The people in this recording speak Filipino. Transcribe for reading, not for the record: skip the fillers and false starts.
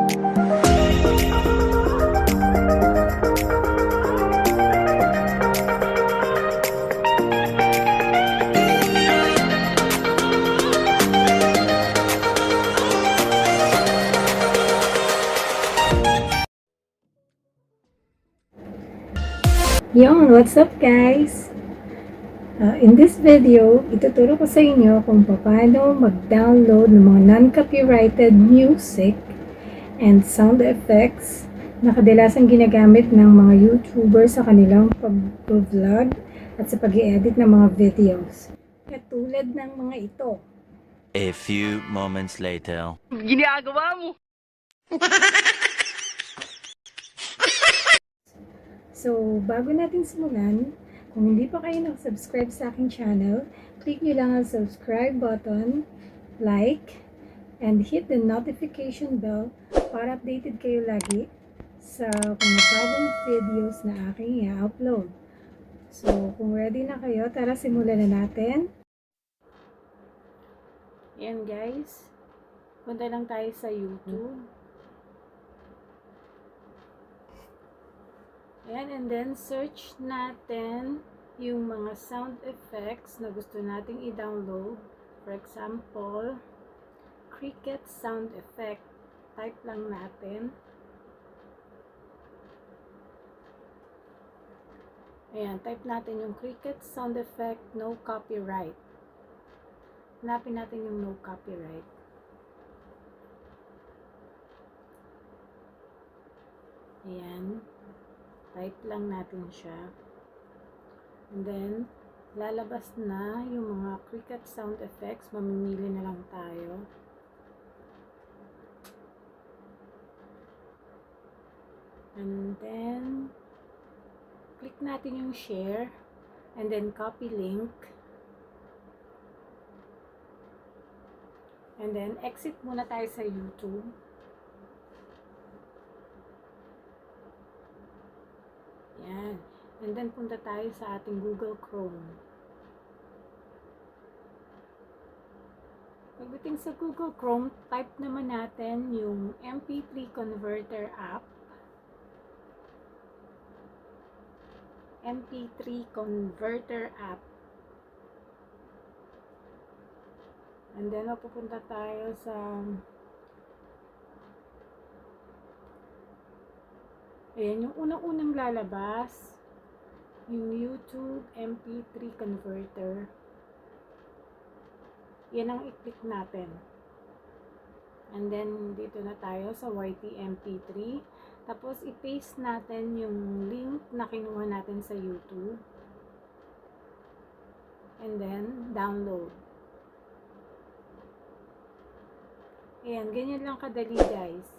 Yon, what's up guys? In this video, ituturo ko sa inyo kung paano mag-download ng mga non-copyrighted music and sound effects na kadalasang ginagamit ng mga YouTubers sa kanilang pag-vlog at sa pag-i-edit ng mga videos. Katulad ng mga ito. A few moments later. Ginagawa mo! So, bago natin simulan, kung hindi pa kayo nakasubscribe sa aking channel, click nyo lang ang subscribe button, like, and hit the notification bell para updated kayo lagi sa mga bagong videos na aking i-upload. So, kung ready na kayo, tara simulan na natin. Yan guys, punta lang tayo sa YouTube. Ayan, and then search natin yung mga sound effects na gusto nating i-download. For example, cricket sound effect. Type lang natin. Ayan, type natin yung cricket sound effect, no copyright. Hanapin natin yung no copyright. Ayan. Type lang natin siya. And then, lalabas na yung mga cricket sound effects. Mamimili na lang tayo. And then, click natin yung share. And then, copy link. And then, exit muna tayo sa YouTube. Yan. And then, punta tayo sa ating Google Chrome. Pagdating sa Google Chrome, type naman natin yung MP3 Converter app. MP3 Converter app. And then, mapupunta tayo sa ayan, yung unang-unang lalabas, yung YouTube MP3 Converter. Yan ang i-click natin. And then, dito na tayo sa YT MP3. Tapos, i-paste natin yung link na kinuha natin sa YouTube. And then, download. Ayan, ganyan lang kadali guys.